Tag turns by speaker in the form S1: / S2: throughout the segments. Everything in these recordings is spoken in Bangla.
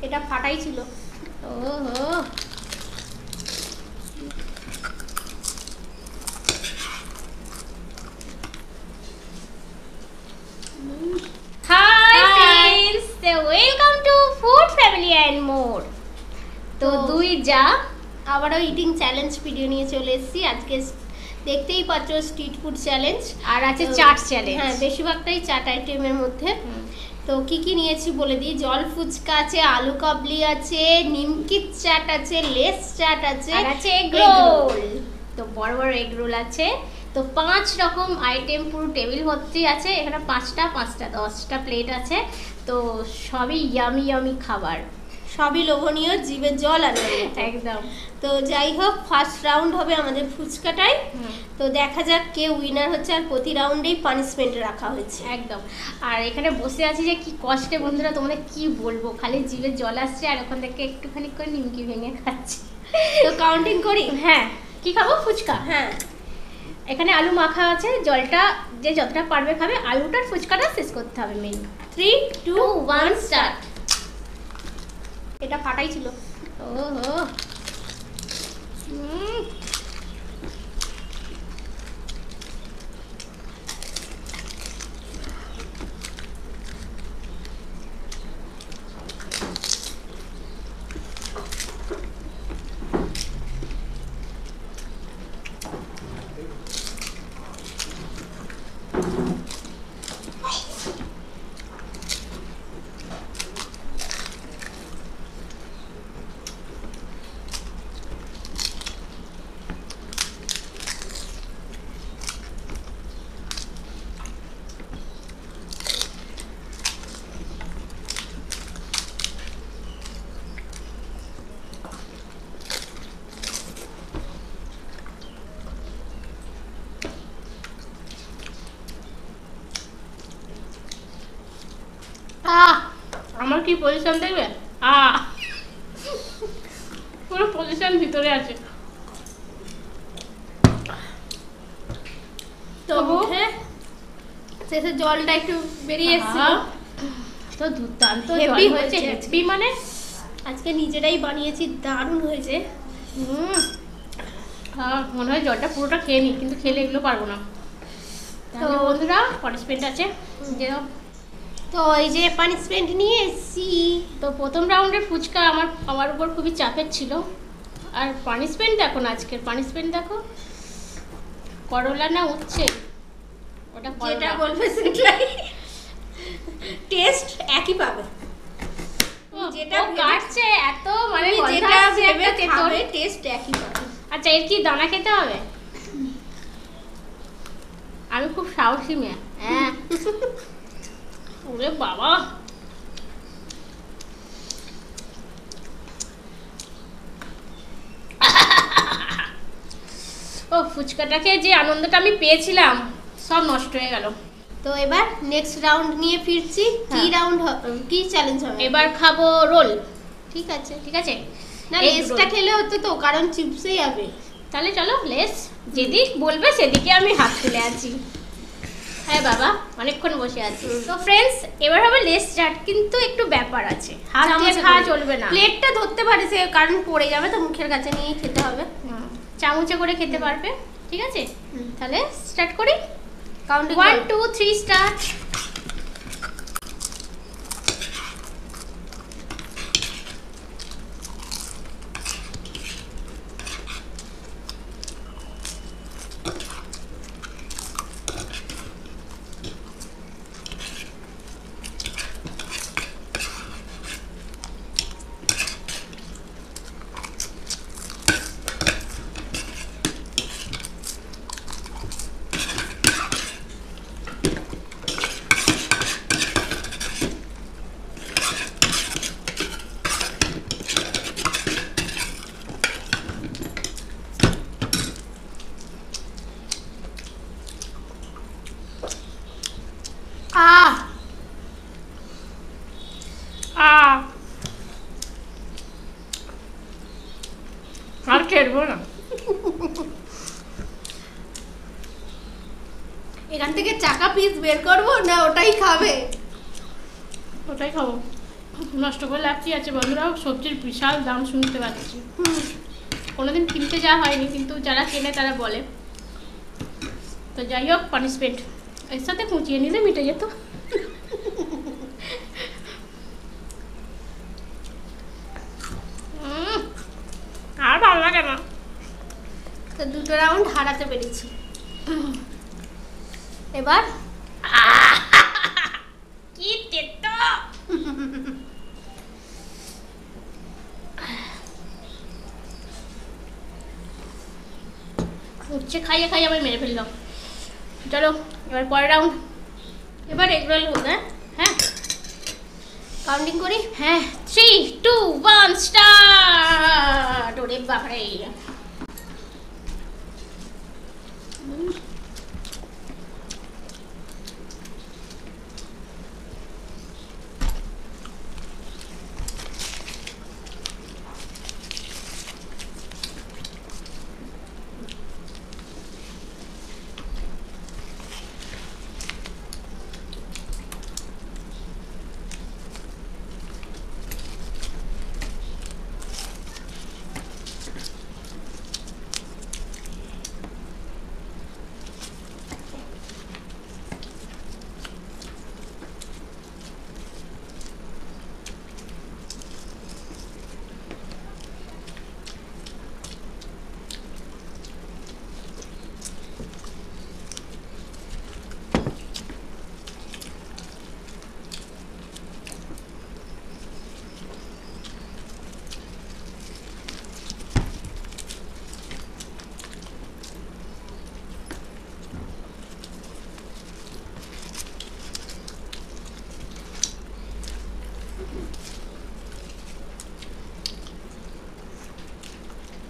S1: এটা ফাটাই ছিল।
S2: ওহো hi friends, welcome to food family and more. তো দুই যা
S1: আবারও ইটিং চ্যালেঞ্জ ভিডিও নিয়ে চলে এসেছি। আজকে দেখতেই পাচ্ছ স্ট্রিট ফুড চ্যালেঞ্জ,
S2: আর আছে চাট চ্যালেঞ্জ।
S1: হ্যাঁ, বেশিরভাগটাই চাট আইটেমের মধ্যে। তো কি কি নিয়েছি বলে দিই। জল ফুচকা আছে, আলু কাবলি আছে, নিমকির চাট আছে, লেস চাট আছে,
S2: আর আছে এগ রোল। তো বড় বড় এগ রোল আছে। তো 5 রকম আইটেম পুরো টেবিল ভর্তি আছে। এখানে 5টা 10টা প্লেট আছে। তো সবই ইয়ামি ইয়ামি খাবার,
S1: সবই লোভনীয়, জিভে জল আনবে
S2: একদম।
S1: তো যাই হোক, ফার্স্ট রাউন্ড হবে আমাদের ফুচকাটাই। তো দেখা যাক কে উইনার হচ্ছে। আর প্রতি রাউন্ডেই পানিশমেন্ট রাখা হয়েছে
S2: একদম। আর এখানে বসে আছি যে কি কষ্টে বন্ধুরা, তোমাদের কি বলবো, খালি জিভে জল আসছে। আর ওখান থেকে একটুখানি করে নিমকি ভেঙে খাচ্ছি।
S1: তো কাউন্টিং করি।
S2: হ্যাঁ, কি খাবো? ফুচকা।
S1: হ্যাঁ,
S2: এখানে আলু মাখা আছে, জলটা যে যতটা পারবে খাবে, আলুটার ফুচকাটা শেষ করতে হবে। মেন
S1: 3, 2, 1
S2: স্টার্ট।
S1: এটা ফাটাই ছিল।
S2: ওহো আমার কি পজিশন দেখবে? পুরো পজিশন ভিতরে আছে।
S1: তো মুখে শেষে জলটা একটু বেরিয়ে এসেছিল।
S2: তো দুর্দান্ত
S1: হেভি
S2: জল হয়েছে।
S1: হয়েছে।
S2: হেভি মানে
S1: আজকে নিজেরাই বানিয়েছি, দারুণ হয়েছে।
S2: মনে হয় জলটা পুরোটা খেয়ে নিই, কিন্তু খেলে এগুলো পারবো না। তো বন্ধুরা, পানিশমেন্ট আছে যে।
S1: তো এই যে পানিশমেন্ট নিয়ে এসেছি।
S2: তো প্রথম রাউন্ডের ফুচকা আমার উপর খুবই চাপের ছিল। আর পানিশমেন্ট দেখো না, আজকের পানিশমেন্ট দেখো, করলা না উঠছে, ওটা
S1: যেটা বলবে সেটাই টেস্ট একই পাবে। যেটা
S2: কাটছে এত, মানে
S1: যেটা ভেবে খাবে টেস্ট একই পাবে।
S2: আচ্ছা, এর কি দানা খেতে হবে? আমি খুব সাহসী মেয়ে। হ্যাঁ। ওরে বাবা, ও ফুচকাটাকে যে আনন্দটা আমি পেয়েছিলাম সব নষ্ট হয়ে গেল।
S1: তো এবার নেক্সট রাউন্ড নিয়ে ফিরছি। কি রাউন্ড, কি চ্যালেঞ্জ হবে?
S2: এবার খাবো রোল।
S1: ঠিক আছে,
S2: ঠিক আছে।
S1: না লেসটা খেলে হতো তো, কারণ চিপসেই যাবে।
S2: তাহলে চলো লেস, যেদিক বলবে সেদিকে আমি হাত তুলে আছি। হ্যাঁ বাবা, অনেকক্ষণ বসে আছি। তো ফ্রেন্ডস, এবার হবে লেস চাট, কিন্তু একটু ব্যাপার আছে, হাত দিয়ে খাওয়া চলবে না।
S1: প্লেটটা ধরতে পারে সে, কারণ পড়ে যাবে তো, মুখের কাছে নিয়ে খেতে হবে।
S2: চামচে করে খেতে পারবে, ঠিক আছে? তাহলে স্টার্ট করি।
S1: Counting
S2: 1 2 3 start. আর খেলবো না।
S1: এখান থেকে চাকা পিস বের করবো না ওটাই খাবে?
S2: ওটাই খাবো। নষ্ট করে লাভই আছে বন্ধুরা, সবজির বিশাল দাম শুনতে পাচ্ছি। কোনোদিন কিনতে যাওয়া হয়নি, কিন্তু যারা কেনে তারা বলে। তো যাই হোক, পানিশমেন্ট এর সাথে কুচিয়ে নিলে মিটে যেত। আর ভালো লাগে না।
S1: তো 2টো রাউন্ড হারাতে পেরেছি। এবার
S2: কি তেতো! উচ্ছে খাইয়ে খাইয়ে আমি মেরে ফেললাম। চলো এবার পরের রাউন্ড। এবার এগরোল হবে। হ্যাঁ,
S1: কাউন্টিং করি।
S2: হ্যাঁ, 3, 2, 1 স্টার্ট। ওরে বাবারে!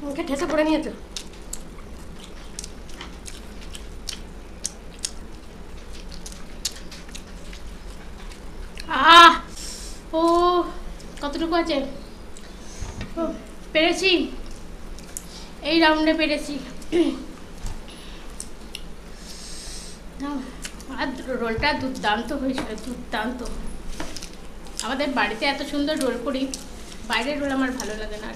S1: মুখে ঠেসে পড়ে নিয়েছে।
S2: ও কতটুকু আছে? ও, পেরেছি, এই রাউন্ডে পেরেছি। আর রোলটা দুর্দান্ত হয়েছিল, দুর্দান্ত। আমাদের বাড়িতে এত সুন্দর রোল করি, বাইরের রোল আমার ভালো লাগে না।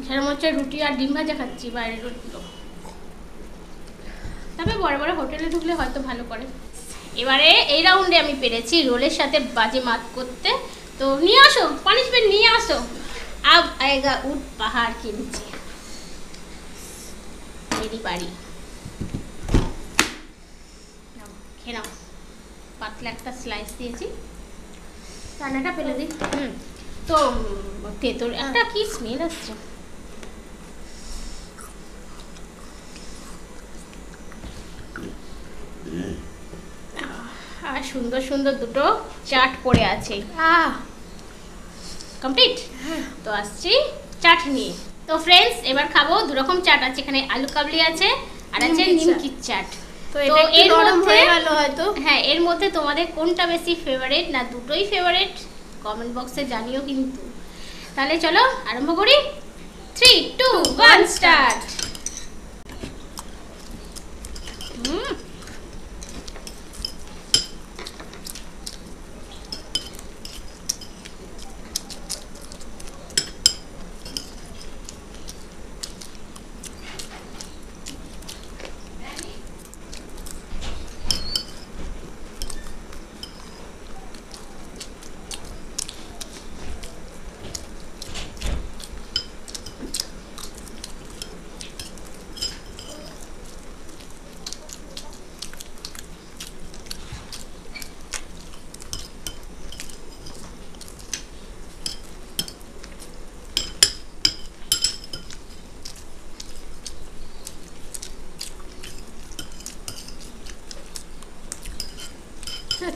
S2: সেরকম হচ্ছে রুটি আর ডিম ভাজা খাচ্ছি, বাইরের রোলগুলো। তবে বড় বড় হোটেলে ঢুকলে হয়তো ভালো করে। এবারে এই রাউন্ডে আমি পেরেছি রোলের সাথে বাজি মাত করতে। তো নিয়ে আসো পানিশমেন্ট, নিয়ে আসো। আব আয়েগা উট পাহাড় के नीचे मेरी बारी। নাও খেয়ে নাও। পাতলা একটা স্লাইস দিয়েছি।
S1: রান্নাটা ফেলে দিই।
S2: তো তেঁতুল একটা কি স্মেল আসছে। আর সুন্দর সুন্দর দুটো চাট পড়ে আছে। কমপ্লিট। তো আসছি চাট নিয়ে। তো ফ্রেন্ডস এবার খাবো। দু রকম চাট আছে এখানে, আলু কাবলি আছে আর আছে নিমকির চাট।
S1: তো এটা একটু নরম হয়ে গেল হয়তো।
S2: হ্যাঁ, এর মধ্যে তোমাদের কোনটা বেশি ফেভারিট, না দুটোই ফেভারিট, কমেন্ট বক্সে জানিও কিন্তু। তাহলে চলো আরম্ভ করি। 3, 2, 1 স্টার্ট।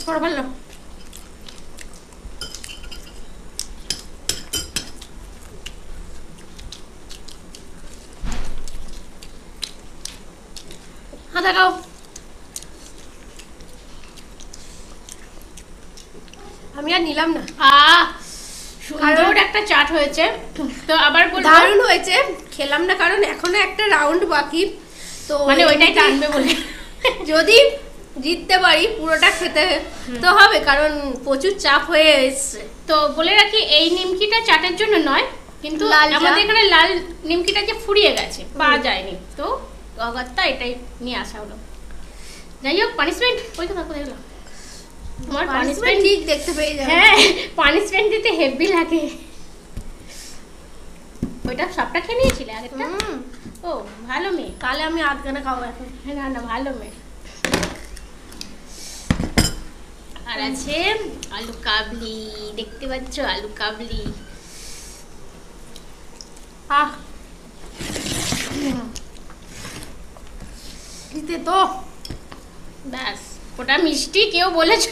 S2: পড়া ভালো।
S1: হ্যাঁ দেখাও। আমি আর নিলাম না।
S2: সুন্দর একটা চাট হয়েছে। তো আবার বলবো
S1: দারুণ হয়েছে। খেলাম না কারণ এখনো একটা রাউন্ড বাকি। তো
S2: মানে ওইটাই টানবে বলে।
S1: যদি জিততে পারি পুরোটা খেতে তো হবে, কারণ প্রচুর চাপ হয়ে এসছে।
S2: তো বলে রাখি এই নিমকিটা চাটের জন্য নয়, কিন্তু
S1: লালটা।
S2: আমাদের এখানে লাল নিমকিটা যে ফুরিয়ে গেছে, পাওয়া যায়নি, তো অগত্যা এটাই নিয়ে আসা হলো। যাই হোক, পানিশমেন্ট ওই কথা কোথায় গেল? তোমার পানিশমেন্ট
S1: ঠিক দেখতে পেয়ে যাবে।
S2: হ্যাঁ, পানিশমেন্ট দিতে হেভি লাগে। ওইটা সবটা খেয়ে নিয়েছিলে আগেরটা? ও ভালো মেয়ে।
S1: তাহলে আমি আধখানা খাবো এখন।
S2: না না, ভালো মেয়ে। আর আছে আলু কাবলি, দেখতে পাচ্ছ আলু কাবলি।
S1: আহ দিতে তো
S2: ব্যাস, ওটা মিষ্টি কেউ বলেছ?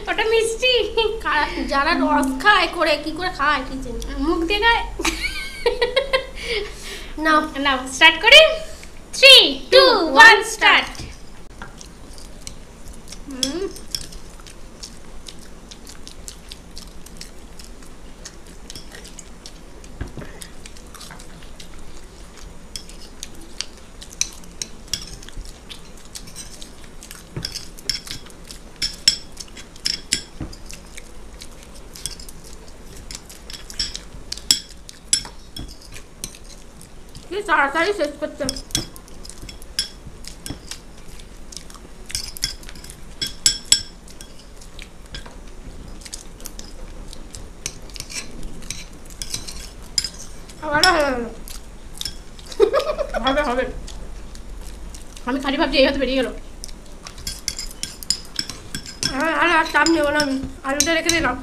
S2: ওটা মিষ্টি
S1: যারা রস খায় করে কি করে খায় কি জানি,
S2: মুখ দিয়ে খায়।
S1: না
S2: না, স্টার্ট করি। 3 2 1 স্টার্ট।
S1: কি তাড়াতাড়ি শেষ করতে। আবারও হয়ে গেল।
S2: হবে হবে, আমি খালি ভাবছি এই হয়তো বেরিয়ে গেল।
S1: আর চাপ নেবো না, আমি আলুটা রেখে দিলাম।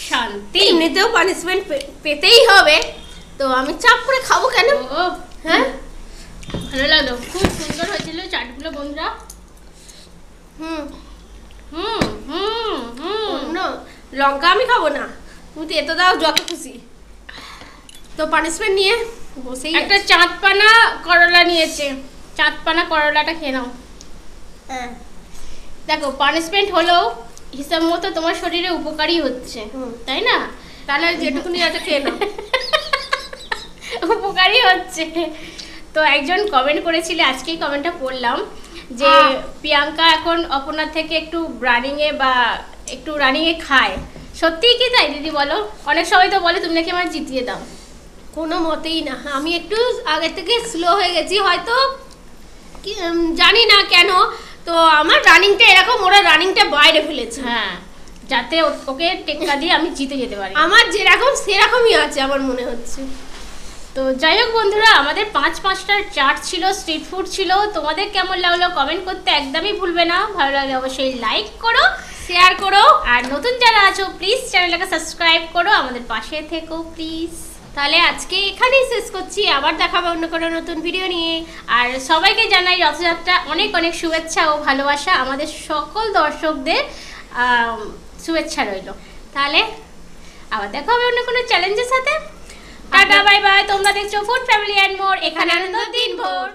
S2: শান্তি।
S1: এমনিতেও পানিশমেন্ট পেতেই হবে, তো আমি চাপ করে খাবো কেন?
S2: ও
S1: হ্যাঁ,
S2: ভালো লাগলো, খুব সুন্দর হয়েছিল চাটগুলো বন্ধুরা।
S1: হুম
S2: হুম হুম হুম
S1: অন্য লঙ্কা আমি খাবো না, তুমি তো এত দাও যত খুশি। তো পানিশমেন্ট নিয়ে বসেই
S2: একটা চাঁদপানা করলা নিয়েছে, চাঁদপানা করলাটা খেয়ে নাও।
S1: হ্যাঁ
S2: দেখো, পানিশমেন্ট হলেও হিসাব মতো তোমার শরীরে উপকারী হচ্ছে, তাই না?
S1: তাহলে যেটুকুনি আছে খেয়ে নাও।
S2: উপকারী হচ্ছে। তো একজন কমেন্ট করেছিলে, আজকেই কমেন্টটা পড়লাম, যে প্রিয়াঙ্কা এখন অপর্ণার থেকে একটু রানিংয়ে খায়। সত্যিই কি তাই দিদি বলো? অনেক সময় তো বলে তুমি নাকি আমার জিতিয়ে দাও।
S1: কোনো মতেই না, আমি একটু আগে থেকে স্লো হয়ে গেছি হয়তো, জানি না কেন। তো আমার রানিংটা এরকম, ওরা রানিংটা বাইরে ফেলেছে।
S2: হ্যাঁ, যাতে ওকে টেক্কা দিয়ে আমি জিতে যেতে পারি।
S1: আমার যেরকম সেরকমই আছে আমার মনে হচ্ছে।
S2: তো যাই হোক বন্ধুরা, আমাদের 5-5টার চাট ছিল, স্ট্রিট ফুড ছিল। তোমাদের কেমন লাগলো কমেন্ট করতে একদমই ভুলবে না। ভালো লাগলে অবশ্যই লাইক করো,
S1: শেয়ার করো,
S2: আর নতুন যারা আছো প্লিজ চ্যানেলটাকে সাবস্ক্রাইব করো, আমাদের পাশে থেকো প্লিজ।
S1: তাহলে আজকে এখানেই শেষ করছি, আবার দেখাবো অন্য কোনো নতুন ভিডিও নিয়ে।
S2: আর সবাইকে জানাই রথযাত্রা অনেক অনেক শুভেচ্ছা ও ভালোবাসা, আমাদের সকল দর্শকদের শুভেচ্ছা রইল। তাহলে আবার দেখা হবে অন্য কোনো চ্যালেঞ্জের সাথে। Tata bye bye. তোমরা দেখছো ফুড ফ্যামিলি অ্যান্ড মোর, এখানে আনন্দ দিনভর।